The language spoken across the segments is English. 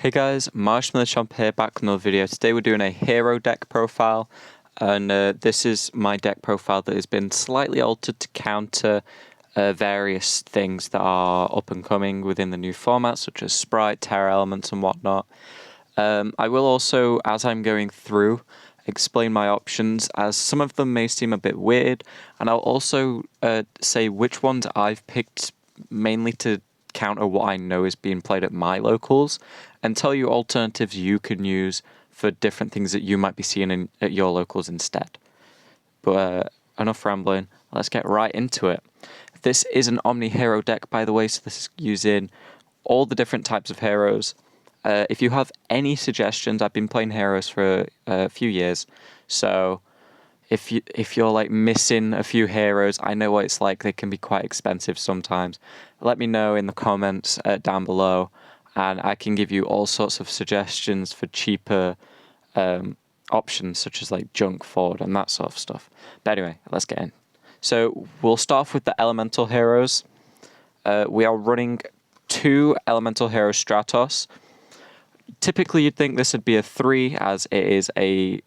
Hey guys, Marshmallow Chomp here, back with another video. Today we're doing a hero deck profile, and this is my deck profile that has been slightly altered to counter various things that are up and coming within the new format, such as Sprite, Terra Elements, and whatnot. I will also, as I'm going through, explain my options, as some of them may seem a bit weird, and I'll also say which ones I've picked mainly to counter what I know is being played at my locals, and tell you alternatives you can use for different things that you might be seeing at your locals instead. But enough rambling, let's get right into it. This is an Omni Hero deck, by the way, so this is using all the different types of heroes. If you have any suggestions, I've been playing heroes for a few years, so if you're like missing a few heroes, I know what it's like. They can be quite expensive sometimes. Let me know in the comments down below, and I can give you all sorts of suggestions for cheaper options, such as like junk forward and that sort of stuff. But anyway, let's get in. So we'll start off with the elemental heroes. We are running 2 elemental hero Stratos. Typically, you'd think this would be a 3, as it is a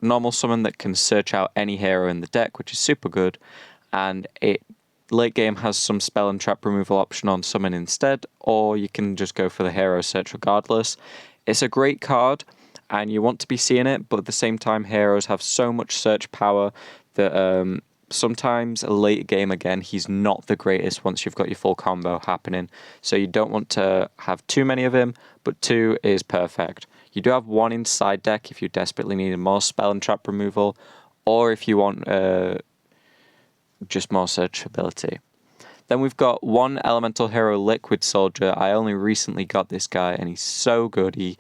normal summon that can search out any hero in the deck, which is super good, and it late game has some spell and trap removal option on summon instead, or you can just go for the hero search regardless. It's a great card, and you want to be seeing it, but at the same time, heroes have so much search power that sometimes late game again, he's not the greatest once you've got your full combo happening. So you don't want to have too many of him, but 2 is perfect. You do have 1 in side deck if you desperately need more spell and trap removal, or if you want just more searchability. Then we've got 1 elemental hero Liquid Soldier. I only recently got this guy, and he's so good. He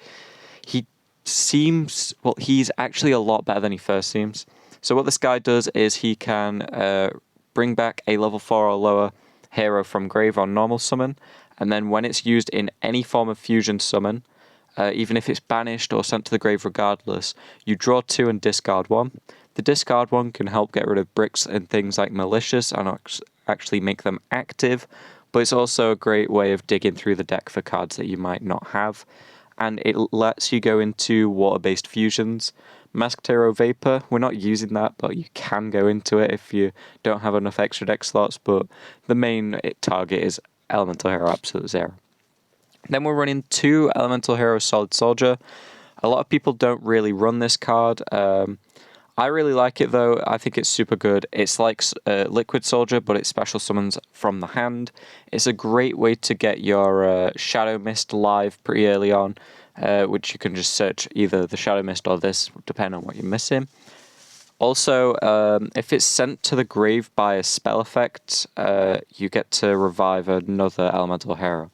seems, well, he's actually a lot better than he first seems. So what this guy does is he can bring back a level 4 or lower hero from grave on normal summon, and then when it's used in any form of fusion summon, even if it's banished or sent to the grave regardless, you draw 2 and discard 1. The discard 1 can help get rid of bricks and things like malicious and actually make them active, but it's also a great way of digging through the deck for cards that you might not have, and it lets you go into water-based fusions. Masked Hero Vapor, we're not using that, but you can go into it if you don't have enough extra deck slots, but the main target is Elemental Hero Absolute Zero. Then we're running 2 Elemental Hero Solid Soldier. A lot of people don't really run this card. I really like it though. I think it's super good. It's like Liquid Soldier, but it special summons from the hand. It's a great way to get your Shadow Mist live pretty early on, which you can just search either the Shadow Mist or this, depending on what you're missing. Also, if it's sent to the grave by a spell effect, you get to revive another elemental hero.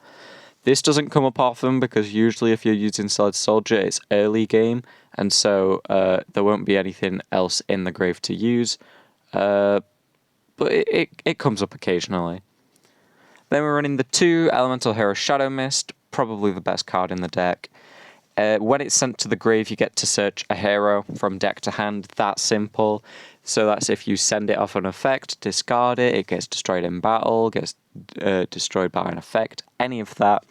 This doesn't come up often because usually if you're using Solid Soldier, it's early game, and so there won't be anything else in the grave to use, but it comes up occasionally. Then we're running the 2 Elemental Hero Shadow Mist, probably the best card in the deck. When it's sent to the grave, you get to search a hero from deck to hand. That simple. So that's if you send it off an effect, discard it, it gets destroyed in battle, gets destroyed by an effect, any of that.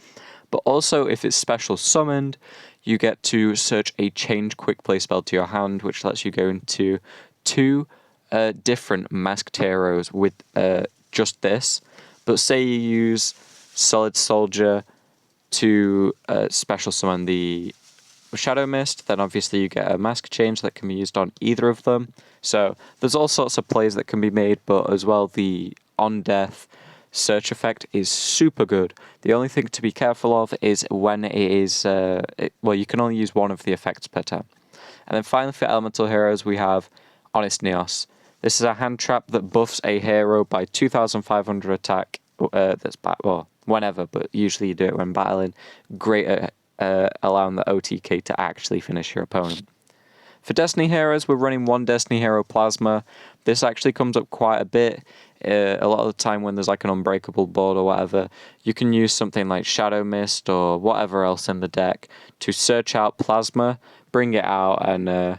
But also, if it's special summoned, you get to search a change quick play spell to your hand, which lets you go into 2 different masked heroes with just this. But say you use Solid Soldier to special summon the Shadow Mist, then obviously you get a mask change that can be used on either of them. So there's all sorts of plays that can be made, but as well the on death search effect is super good. The only thing to be careful of is when it is, well, you can only use 1 of the effects per turn. And then finally for elemental heroes, we have Honest Neos. This is a hand trap that buffs a hero by 2,500 attack. That's well, whenever, but usually you do it when battling. Great at allowing the OTK to actually finish your opponent. For Destiny Heroes, we're running 1 Destiny Hero Plasma. This actually comes up quite a bit. A lot of the time when there's like an unbreakable board or whatever, you can use something like Shadow Mist or whatever else in the deck to search out Plasma, bring it out, and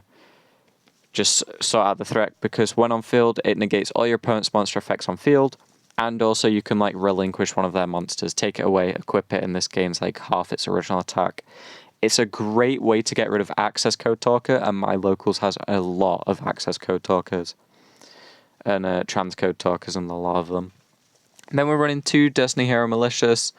just sort out the threat, because when on field, it negates all your opponent's monster effects on field, and also you can like relinquish one of their monsters, take it away, equip it, and this gains like half its original attack. It's a great way to get rid of access code talker, and my locals has a lot of access code talkers and transcode talkers and a lot of them. And then we're running 2 Destiny Hero Malicious.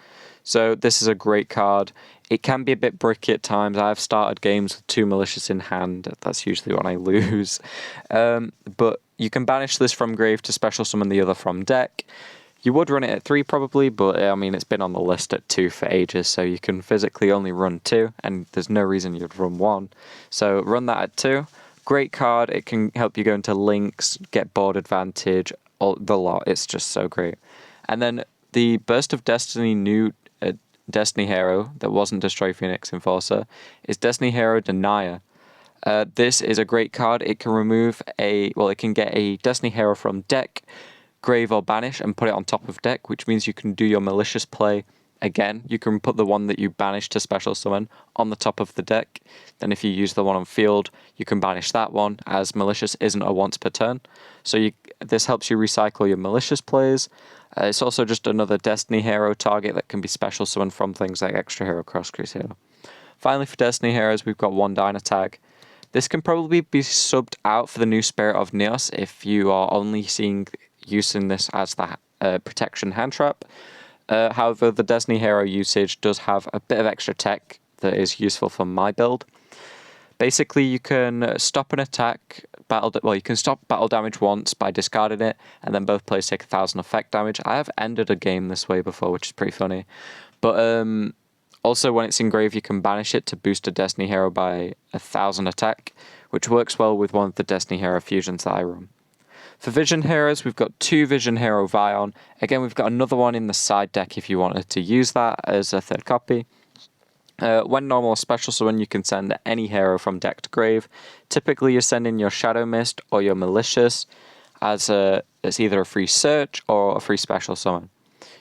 So this is a great card. It can be a bit bricky at times. I've started games with 2 Malicious in hand. That's usually when I lose. But you can banish this from grave to special summon the other from deck. You would run it at 3 probably, but I mean, it's been on the list at 2 for ages, so you can physically only run 2, and there's no reason you'd run 1. So run that at 2. Great card. It can help you go into links, get board advantage, the lot. It's just so great. And then the Burst of Destiny new Destiny Hero that wasn't Destroy Phoenix Enforcer is Destiny Hero Denier. This is a great card. It can remove it can get a Destiny Hero from deck, grave, or banish and put it on top of deck, which means you can do your malicious play again. You can put the one that you banished to special summon on the top of the deck. Then if you use the one on field, you can banish that one, as malicious isn't a once per turn. So this helps you recycle your malicious plays. It's also just another Destiny Hero target that can be special summoned from things like Extra Hero, Cross Crusader. Finally, for Destiny Heroes, we've got 1 Dyna Tag. This can probably be subbed out for the new Spirit of Neos if you are only using this as the protection hand trap. However, the Destiny Hero usage does have a bit of extra tech that is useful for my build. Basically, you can stop an attack, you can stop battle damage once by discarding it, and then both players take 1,000 effect damage. I have ended a game this way before, which is pretty funny. But also, when it's in grave, you can banish it to boost a Destiny Hero by 1,000 attack, which works well with one of the Destiny Hero fusions that I run. For Vision Heroes, we've got 2 Vision Hero Vion. Again, we've got another one in the side deck if you wanted to use that as a 3rd copy. When normal or special summon, you can send any hero from deck to grave. Typically, you're sending your Shadow Mist or your Malicious as either a free search or a free special summon.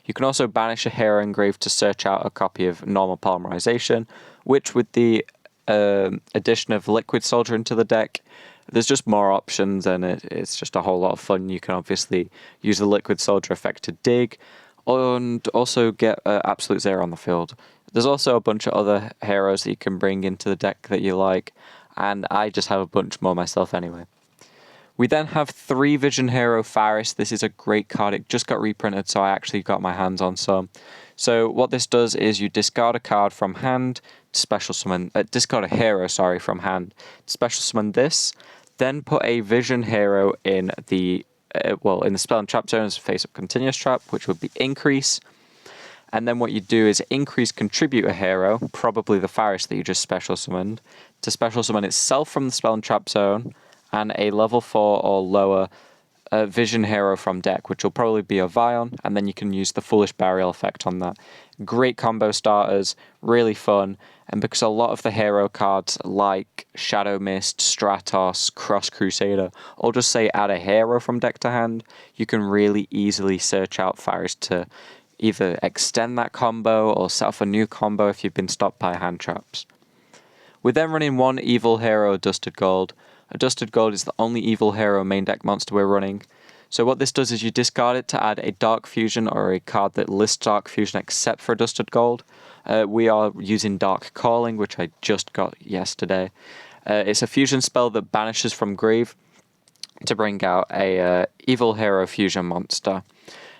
You can also banish a hero in grave to search out a copy of normal polymerization, which with the addition of Liquid Soldier into the deck, there's just more options, and it's just a whole lot of fun. You can obviously use the Liquid Soldier effect to dig, and also get Absolute Zero on the field. There's also a bunch of other heroes that you can bring into the deck that you like, and I just have a bunch more myself anyway. We then have 3 Vision Hero Faris. This is a great card. It just got reprinted, so I actually got my hands on some. So what this does is you discard a card from hand, special summon, discard a hero, from hand, special summon this, then put a Vision Hero in the spell and trap zone as a face-up continuous trap, which would be increase. And then what you do is increase contribute a hero, probably the Faris that you just special summoned, to special summon itself from the spell and trap zone, and a level 4 or lower Vision Hero from deck, which will probably be a Vion, and then you can use the Foolish Burial effect on that. Great combo starters, really fun, and because a lot of the hero cards like Shadow Mist, Stratos, Cross Crusader, or just say add a hero from deck to hand, you can really easily search out Faris to either extend that combo or set off a new combo if you've been stopped by hand traps. We're then running 1 Evil Hero Dusted Gold. A Dusted Gold is the only Evil Hero main deck monster we're running. So what this does is you discard it to add a Dark Fusion or a card that lists Dark Fusion except for Dusted Gold. We are using Dark Calling, which I just got yesterday. It's a fusion spell that banishes from grave to bring out a Evil Hero Fusion monster.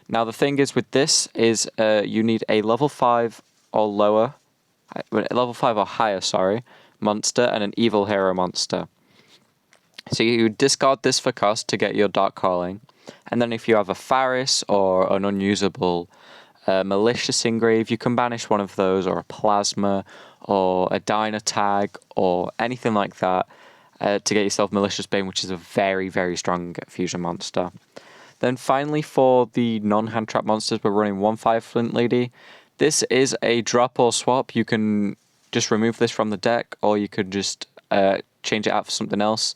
Now the thing is with this is you need a level 5 or lower, level 5 or higher, monster and an Evil Hero monster. So you discard this for cost to get your Dark Calling, and then if you have a Faris or an unusable Malicious in grave, you can banish one of those, or a Plasma, or a Dyna Tag, or anything like that to get yourself Malicious Bane, which is a very, very strong fusion monster. Then finally for the non-hand trap monsters, we're running 1/5 Flint Lady. This is a drop or swap. You can just remove this from the deck, or you could just change it out for something else.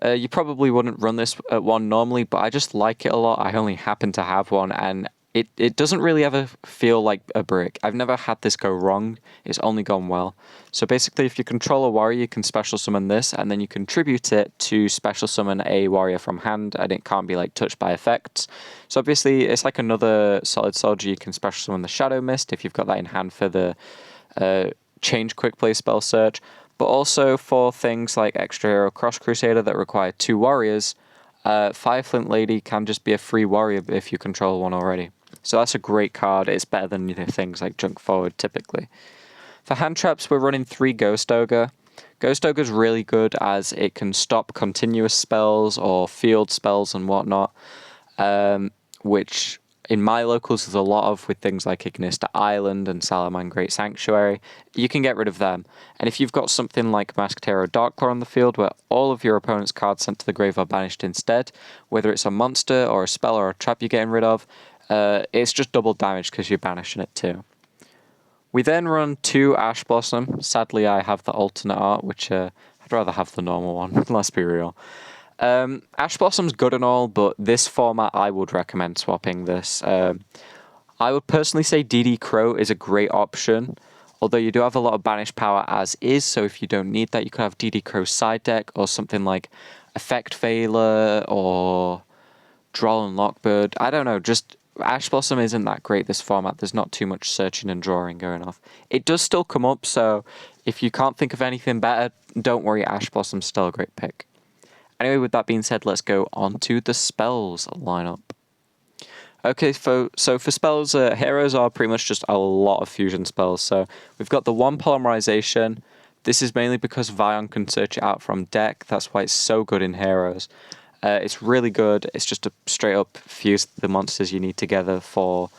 You probably wouldn't run this at 1 normally, but I just like it a lot. I only happen to have one, and it doesn't really ever feel like a brick. I've never had this go wrong. It's only gone well. So basically, if you control a warrior, you can special summon this, and then you contribute it to special summon a warrior from hand, and it can't be touched by effects. So obviously, it's like another Solid Soldier. You can special summon the Shadow Mist if you've got that in hand for the change quick play spell search, but also for things like extra hero Cross Crusader that require 2 warriors, Fireflint Lady can just be a free warrior if you control one already. So that's a great card. It's better than things like Junk Forward typically. For hand traps, we're running 3 Ghost Ogre. Ghost Ogre is really good as it can stop continuous spells or field spells and whatnot, which in my locals there's a lot of with things like Ignista Island and Salaman Great Sanctuary. You can get rid of them. And if you've got something like Masked Hero Darkclaw on the field where all of your opponent's cards sent to the grave are banished instead, whether it's a monster or a spell or a trap you're getting rid of, it's just double damage because you're banishing it too. We then run 2 Ash Blossom. Sadly, I have the alternate art, which I'd rather have the normal one, let's be real. Ash Blossom's good and all, but this format I would recommend swapping this. I would personally say DD Crow is a great option, although you do have a lot of banish power as is, so if you don't need that, you could have DD Crow side deck or something like Effect Veiler or Droll and Lockbird. I don't know, just Ash Blossom isn't that great this format. There's not too much searching and drawing going off. It does still come up, so if you can't think of anything better, don't worry, Ash Blossom's still a great pick. Anyway, with that being said, let's go on to the spells lineup. Okay, so for spells, heroes are pretty much just a lot of fusion spells. So we've got the 1 Polymerization. This is mainly because Vion can search it out from deck. That's why it's so good in heroes. It's really good. It's just a straight up fuse the monsters you need together for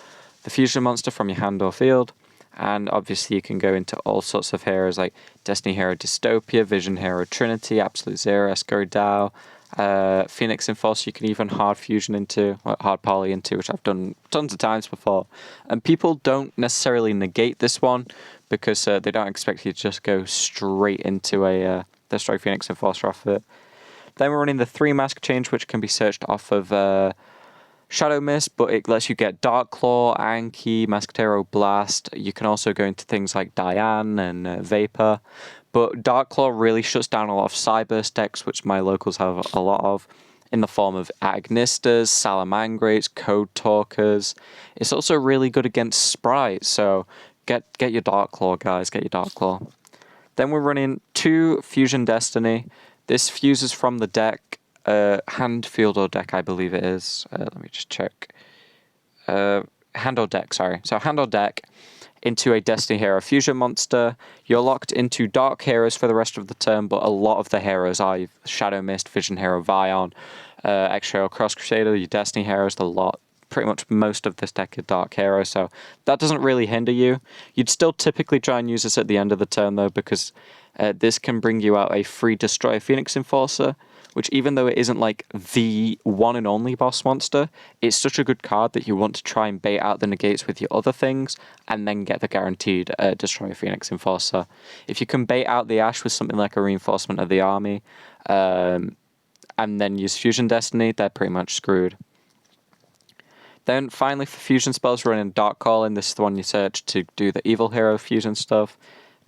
the fusion monster from your hand or field. And obviously you can go into all sorts of heroes like Destiny Hero Dystopia, Vision Hero Trinity, Absolute Zero, Esco Dow, Phoenix Enforcer you can even hard fusion into, or hard poly into, which I've done tons of times before. And people don't necessarily negate this one because they don't expect you to just go straight into a Destroy Phoenix Enforcer off of it. Then we're running the 3 Mask Change, which can be searched off of Shadow Mist, but it lets you get Dark Claw, Anki, Masked Hero Blast. You can also go into things like Diane and Vapor. But Dark Claw really shuts down a lot of Cyburst decks, which my locals have a lot of, in the form of Agnistas, Salamangrates, Code Talkers. It's also really good against Sprites, so get your Dark Claw, guys, get your Dark Claw. Then we're running 2 Fusion Destiny. This fuses from the deck, hand, field, or deck, I believe it is. Let me just check. Hand or deck, sorry. So hand or deck into a Destiny Hero fusion monster. You're locked into Dark Heroes for the rest of the turn, but a lot of the heroes are Shadow Mist, Vision Hero, Vion, Extra Hero Cross Crusader, your Destiny Heroes, the lot. Pretty much most of this deck is Dark Hero, so that doesn't really hinder you. You'd still typically try and use this at the end of the turn, though, because this can bring you out a free Destroy Phoenix Enforcer, which even though it isn't like the one and only boss monster, it's such a good card that you want to try and bait out the negates with your other things, and then get the guaranteed Destroy Phoenix Enforcer. If you can bait out the Ash with something like a Reinforcement of the Army, and then use Fusion Destiny, they're pretty much screwed. Then finally for fusion spells, we're running Dark Calling. This is the one you search to do the Evil Hero fusion stuff.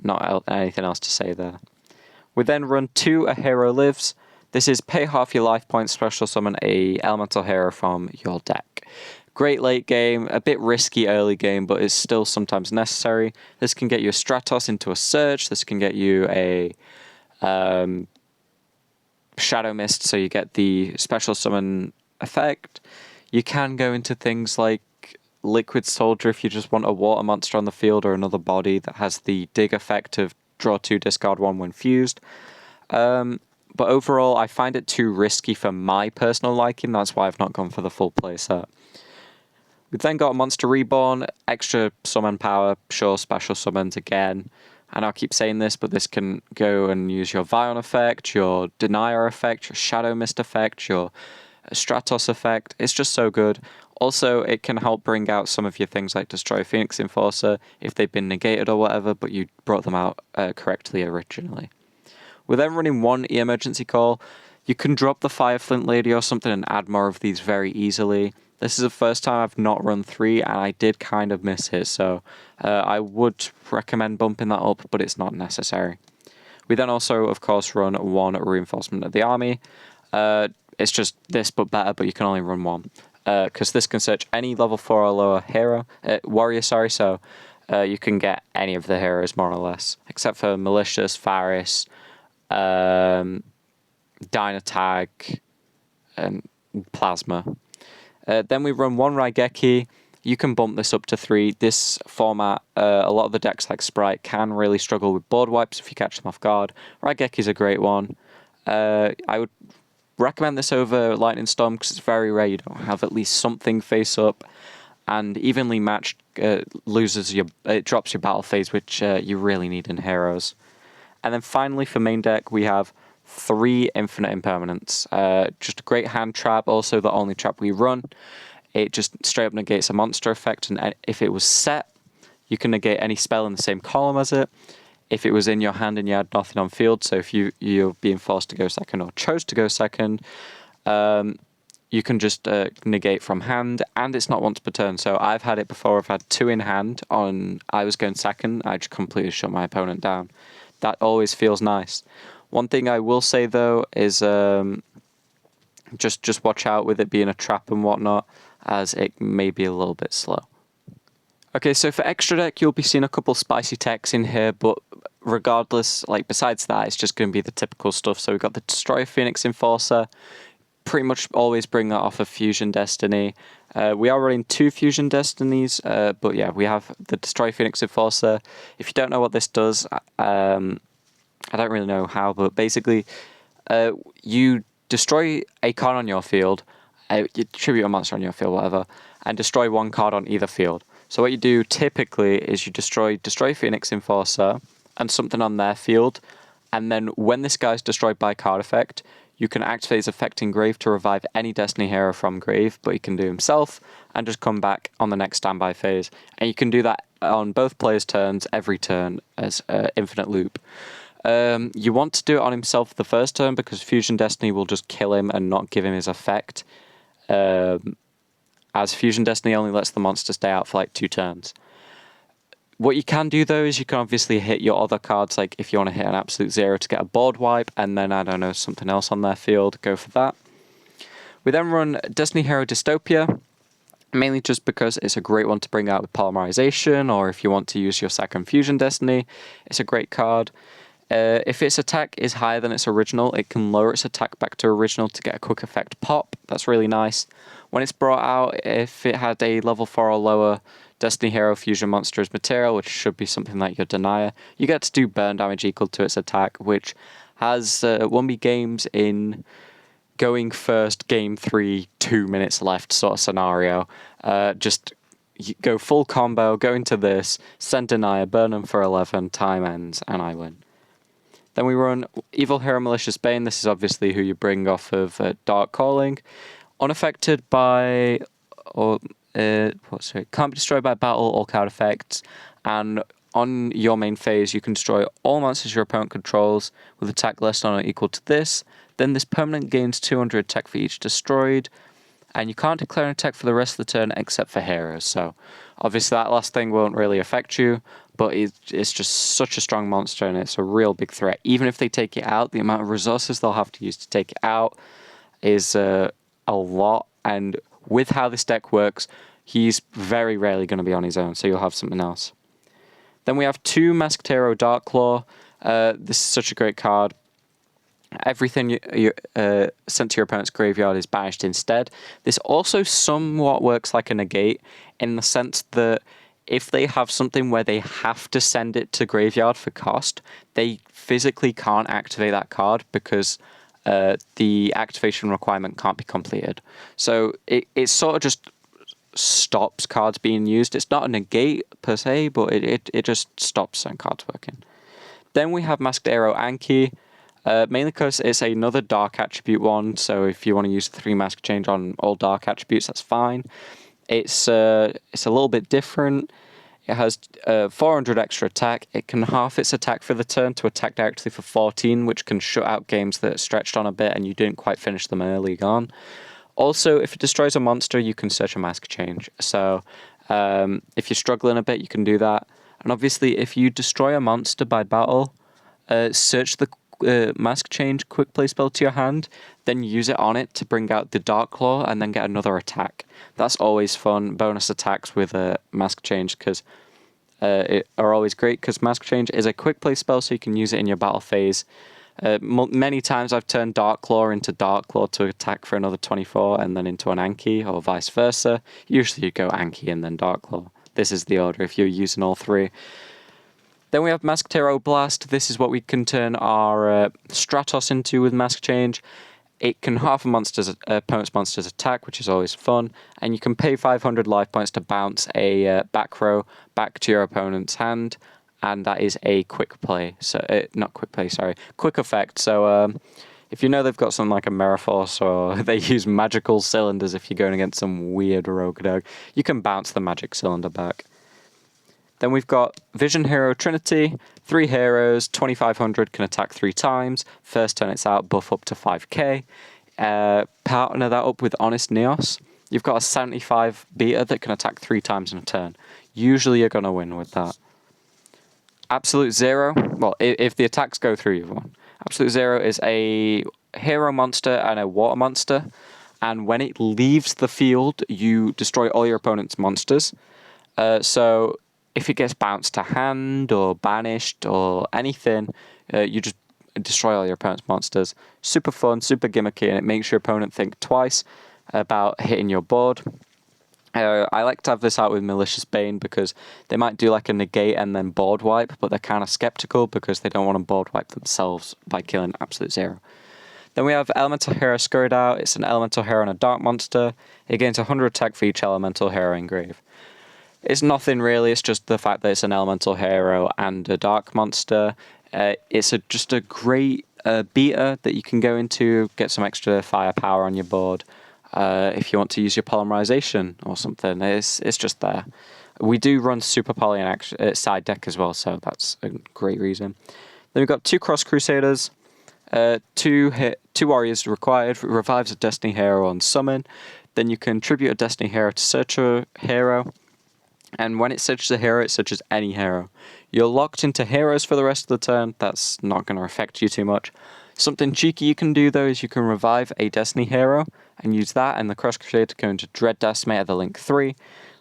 Not anything else to say there. We then run 2 A Hero Lives. This is pay half your life points, special summon a elemental hero from your deck. Great late game, a bit risky early game, but is still sometimes necessary. This can get you a Stratos into a Search. This can get you a Shadow Mist, so you get the special summon effect. You can go into things like Liquid Soldier if you just want a water monster on the field or another body that has the dig effect of draw 2, discard 1 when fused. But overall, I find it too risky for my personal liking. That's why I've not gone for the full play set. We've then got Monster Reborn, extra summon power, sure, special summons again. And I'll keep saying this, but this can go and use your Vion effect, your Denier effect, your Shadow Mist effect, your Stratos effect. It's just so good. Also, it can help bring out some of your things like Destroy Phoenix Enforcer if they've been negated or whatever, but you brought them out correctly originally. We're then running 1 Emergency Call. You can drop the Fireflint Lady or something and add more of these very easily. This is the first time I've not run 3, and I did kind of miss it, so I would recommend bumping that up, but it's not necessary. We then also, of course, run 1 Reinforcement of the Army. It's just this, but better, but you can only run 1. Because this can search any level 4 or lower warrior, so you can get any of the heroes more or less, except for Malicious, Varys, Dynatag, and Plasma. Then we run 1 Raigeki. You can bump this up to 3. This format, a lot of the decks like Sprite can really struggle with board wipes if you catch them off guard. Raigeki's a great one. I would recommend this over Lightning Storm because it's very rare you don't have at least something face up. And evenly matched it drops your battle phase, which you really need in heroes. And then finally for main deck, we have 3 Infinite Impermanents. Just a great hand trap, also the only trap we run. It just straight up negates a monster effect, and if it was set, you can negate any spell in the same column as it. If it was in your hand and you had nothing on field, so if you're being forced to go second or chose to go second, you can just negate from hand, and it's not once per turn. So I've had it before. I've had 2 in hand on I was going second. I just completely shut my opponent down. That always feels nice. One thing I will say though is just watch out with it being a trap and whatnot, as it may be a little bit slow. Okay, so for extra deck, you'll be seeing a couple spicy techs in here, but regardless, like besides that, it's just going to be the typical stuff. So we've got the Destroyer Phoenix Enforcer. Pretty much always bring that off of Fusion Destiny. We are running 2 Fusion Destinies, but yeah, we have the Destroy Phoenix Enforcer. If you don't know what this does, I don't really know how, but basically, you destroy a card on your field, you tribute a monster on your field, whatever, and destroy 1 card on either field. So what you do typically is you destroy Phoenix Enforcer and something on their field, and then when this guy's destroyed by card effect, you can activate his effect in grave to revive any Destiny hero from grave, but he can do himself and just come back on the next standby phase. And you can do that on both players' turns, every turn, as infinite loop. You want to do it on himself the first turn because Fusion Destiny will just kill him and not give him his effect. As Fusion Destiny only lets the monster stay out for like 2 turns. What you can do though is you can obviously hit your other cards, like if you want to hit an absolute 0 to get a board wipe, and then, I don't know, something else on their field, go for that. We then run Destiny Hero Dystopia, mainly just because it's a great one to bring out with Polymerization, or if you want to use your second Fusion Destiny, it's a great card. If its attack is higher than its original, it can lower its attack back to original to get a quick effect pop. That's really nice. When it's brought out, if it had a level 4 or lower Destiny Hero Fusion monster as material, which should be something like your Denier, you get to do burn damage equal to its attack, which has won me games in going first, game 3, 2 minutes left sort of scenario. Just go full combo, go into this, send Denier, burn them for 11, time ends, and I win. Then we run Evil Hero Malicious Bane. This is obviously who you bring off of Dark Calling. Unaffected by, or can't be destroyed by battle or card effects. And on your main phase, you can destroy all monsters your opponent controls with attack less than or equal to this. Then this permanent gains 200 attack for each destroyed. And you can't declare an attack for the rest of the turn except for heroes. So obviously that last thing won't really affect you, but it's just such a strong monster and it's a real big threat. Even if they take it out, the amount of resources they'll have to use to take it out is a lot. And with how this deck works, he's very rarely going to be on his own, so you'll have something else. Then we have 2 Masked Hero Darklaw. This is such a great card. Everything you sent to your opponent's graveyard is banished instead. This also somewhat works like a negate in the sense that if they have something where they have to send it to graveyard for cost, they physically can't activate that card because the activation requirement can't be completed. So it sort of just stops cards being used. It's not a negate per se, but it just stops certain cards working. Then we have Masked Arrow Anki. Mainly because it's another dark attribute one, so if you want to use the 3 mask change on all dark attributes, that's fine. It's a little bit different. It has 400 extra attack. It can half its attack for the turn to attack directly for 14, which can shut out games that stretched on a bit and you didn't quite finish them early on. Also, if it destroys a monster, you can search a mask change. So if you're struggling a bit, you can do that. And obviously, if you destroy a monster by battle, search the mask change quick play spell to your hand, then use it on it to bring out the Dark Claw and then get another attack. That's always fun. Bonus attacks with a mask change because are always great because Mask Change is a quick play spell, so you can use it in your battle phase. Many times I've turned Dark Claw into Dark Claw to attack for another 24 and then into an Anki, or vice versa. Usually you go Anki and then Dark Claw. This is the order if you're using all three. Then we have Masked Hero Blast. This is what we can turn our Stratos into with Mask Change. It can half a opponent's monster's attack, which is always fun, and you can pay 500 life points to bounce a back row back to your opponent's hand, and that is a quick play. So not quick play, sorry, quick effect. So if you know they've got something like a Meraphos, or they use magical cylinders if you're going against some weird rogue dog, you can bounce the magic cylinder back. Then we've got Vision Hero Trinity, 3 heroes, 2500, can attack 3 times. First turn it's out, buff up to 5k. Partner that up with Honest Neos. You've got a 75 beta that can attack 3 times in a turn. Usually you're going to win with that. Absolute Zero, well, if the attacks go through, you've won. Absolute Zero is a hero monster and a water monster. And when it leaves the field, you destroy all your opponent's monsters. So if it gets bounced to hand or banished or anything, you just destroy all your opponent's monsters. Super fun, super gimmicky, and it makes your opponent think twice about hitting your board. I like to have this out with Malicious Bane because they might do like a negate and then board wipe, but they're kind of skeptical because they don't want to board wipe themselves by killing Absolute Zero. Then we have Elemental Hero Scurried Out. It's an Elemental Hero and a Dark Monster. It gains 100 attack for each Elemental Hero in grave. It's nothing really, it's just the fact that it's an Elemental Hero and a Dark Monster. It's just a great beta that you can go into, get some extra firepower on your board. If you want to use your Polymerization or something, it's just there. We do run Super Poly in side deck as well, so that's a great reason. Then we've got 2 Cross Crusaders, 2 warriors required, revives a Destiny Hero on summon. Then you can tribute a Destiny Hero to search a hero. And when it searches a hero, it searches any hero. You're locked into heroes for the rest of the turn. That's not going to affect you too much. Something cheeky you can do, though, is you can revive a Destiny hero and use that and the Cross Crusade to go into Dread Decimator, the Link 3,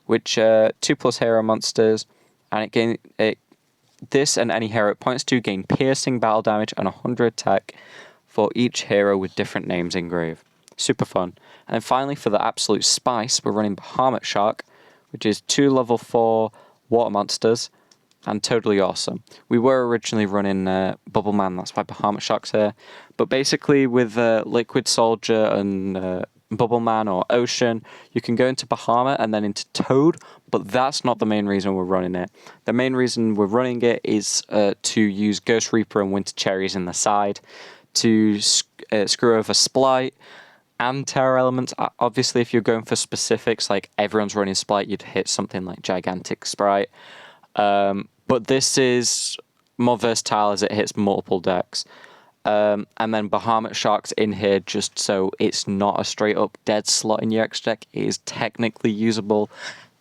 which 2+ hero monsters. And this and any hero it points to gain piercing battle damage and 100 attack for each hero with different names engraved. Super fun. And then finally, for the absolute spice, we're running Bahamut Shark, which is 2 level 4 water monsters, and totally awesome. We were originally running Bubble Man, that's why Bahamut Shark's here. But basically with Liquid Soldier and Bubble Man or Ocean, you can go into Bahamut and then into Toad, but that's not the main reason we're running it. The main reason we're running it is to use Ghost Reaper and Winter Cherries in the side, to screw over Splight, and Terror Elements. Obviously, if you're going for specifics, like everyone's running Splight, you'd hit something like Gigantic Sprite. But this is more versatile as it hits multiple decks. And then Bahamut Shark's in here just so it's not a straight up dead slot in your extra deck. It is technically usable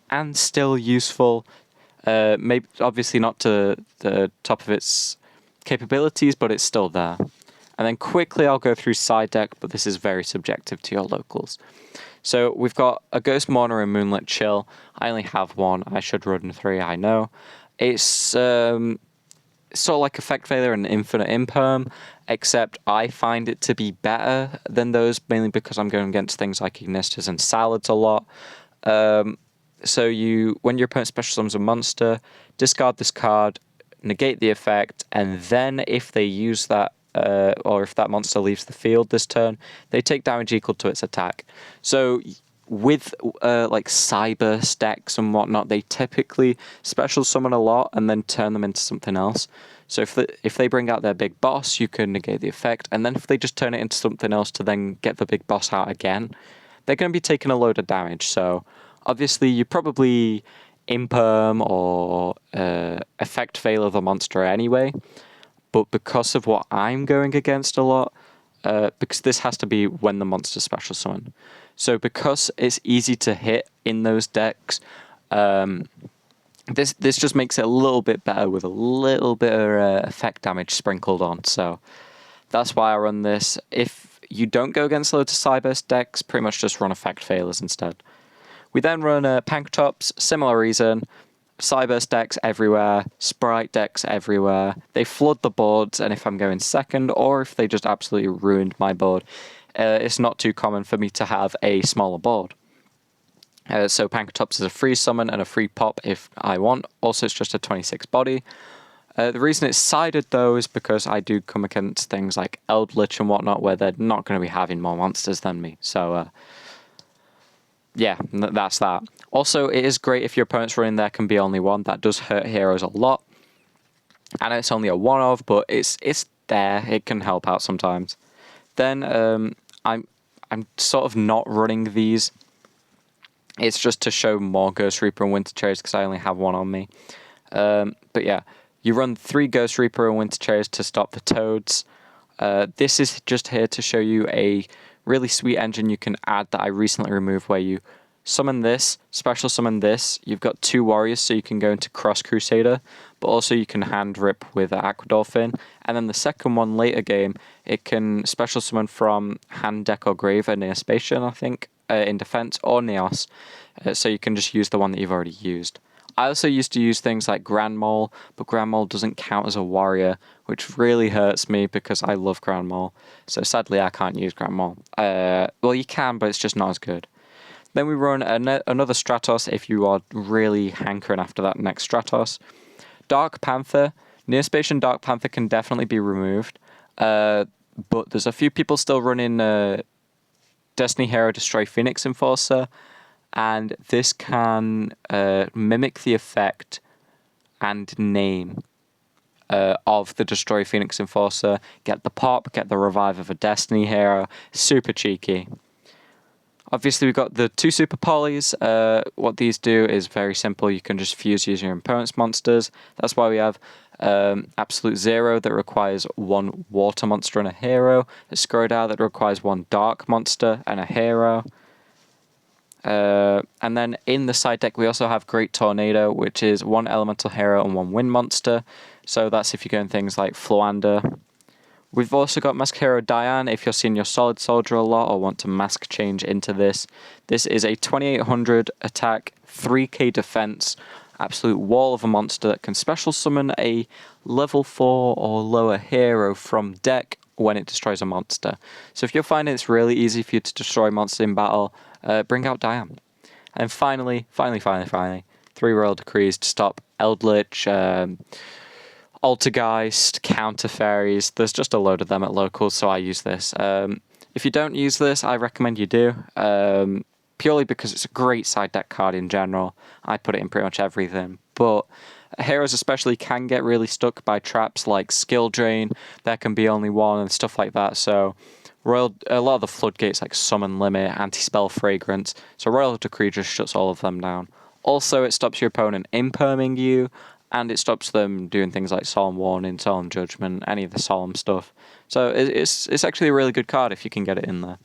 and still useful. Maybe obviously not to the top of its capabilities, but it's still there. And then quickly I'll go through side deck, but this is very subjective to your locals. So we've got a Ghost Mourner and Moonlit Chill. I only have 1. I should run 3, I know. It's sort of like Effect Failure and Infinite Imperm, except I find it to be better than those, mainly because I'm going against things like Ignistas and Salads a lot. So when your opponent special summons a monster, discard this card, negate the effect, and then if they use that, or if that monster leaves the field this turn, they take damage equal to its attack. So with like Cyber stacks and whatnot, they typically special summon a lot and then turn them into something else. So if they bring out their big boss, you can negate the effect, and then if they just turn it into something else to then get the big boss out again, they're going to be taking a load of damage. So obviously you probably imperm or effect fail the monster anyway. But because of what I'm going against a lot, because this has to be when the monster special summon. So because it's easy to hit in those decks, this just makes it a little bit better with a little bit of effect damage sprinkled on. So that's why I run this. If you don't go against loads of Cyburst decks, pretty much just run effect failures instead. We then run Pank Tops, similar reason. Cyburst decks everywhere, Sprite decks everywhere. They flood the boards, and if I'm going second, or if they just absolutely ruined my board, it's not too common for me to have a smaller board. So Pankratops is a free summon and a free pop if I want. Also, it's just a 26 body. The reason it's sided, though, is because I do come against things like Eldritch and whatnot, where they're not going to be having more monsters than me. So, yeah, that's that. Also, it is great if your opponent's running there can be only one. That does hurt heroes a lot. I know it's only a one-of, but it's there. It can help out sometimes. Then I'm sort of not running these. It's just to show more Ghost Reaper and Winter Cherries because I only have one on me. But yeah, you run 3 Ghost Reaper and Winter Cherries to stop the toads. This is just here to show you a really sweet engine you can add that I recently removed, where you summon this, special summon this. You've got 2 warriors, so you can go into Cross Crusader, but also you can hand rip with Aquadolphin. And then the second one, later game, it can special summon from hand, deck, or grave a Neospatian, I think, in defense, or Neos. So you can just use the one that you've already used. I also used to use things like Grand Mole, but Grand Mole doesn't count as a warrior, which really hurts me because I love Grand Mole. So sadly, I can't use Grand Mole. Well, you can, but it's just not as good. Then we run another Stratos if you are really hankering after that next Stratos. Dark Panther. Neospatian Dark Panther can definitely be removed, but there's a few people still running Destiny Hero Destroy Phoenix Enforcer, and this can mimic the effect and name of the Destroy Phoenix Enforcer, get the pop, get the revive of a Destiny hero. Super cheeky. Obviously, we've got the 2 super polys. What these do is very simple. You can just fuse using your opponent's monsters. That's why we have Absolute Zero that requires 1 water monster and a hero. A Skrodal that requires 1 dark monster and a hero. And then in the side deck, we also have Great Tornado, which is 1 elemental hero and 1 wind monster. So that's if you go in things like Floander. We've also got Mask Hero Diane if you're seeing your Solid Soldier a lot or want to mask change into this. This is a 2800 attack, 3k defense, absolute wall of a monster that can special summon a level 4 or lower hero from deck when it destroys a monster. So if you're finding it's really easy for you to destroy monsters in battle, bring out Diane. And finally, 3 Royal Decrees to stop Eldritch, Altergeist, Counter Fairies. There's just a load of them at locals, so I use this. If you don't use this, I recommend you do, purely because it's a great side deck card in general. I put it in pretty much everything, but heroes especially can get really stuck by traps like Skill Drain. There can be only one and stuff like that, so a lot of the floodgates like Summon Limit, Anti-Spell Fragrance, so Royal Decree just shuts all of them down. Also, it stops your opponent imperming you, and it stops them doing things like Solemn Warning, Solemn Judgment, any of the Solemn stuff. So it's actually a really good card if you can get it in there.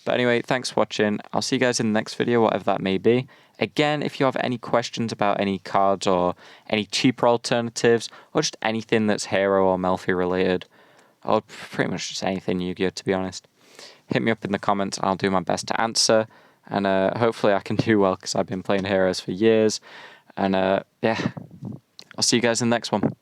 But anyway, thanks for watching. I'll see you guys in the next video, whatever that may be. Again, if you have any questions about any cards or any cheaper alternatives, or just anything that's Hero or Melfi related, or pretty much just anything Yu-Gi-Oh, to be honest, hit me up in the comments. I'll do my best to answer. And hopefully I can do well because I've been playing Heroes for years. And yeah, I'll see you guys in the next one.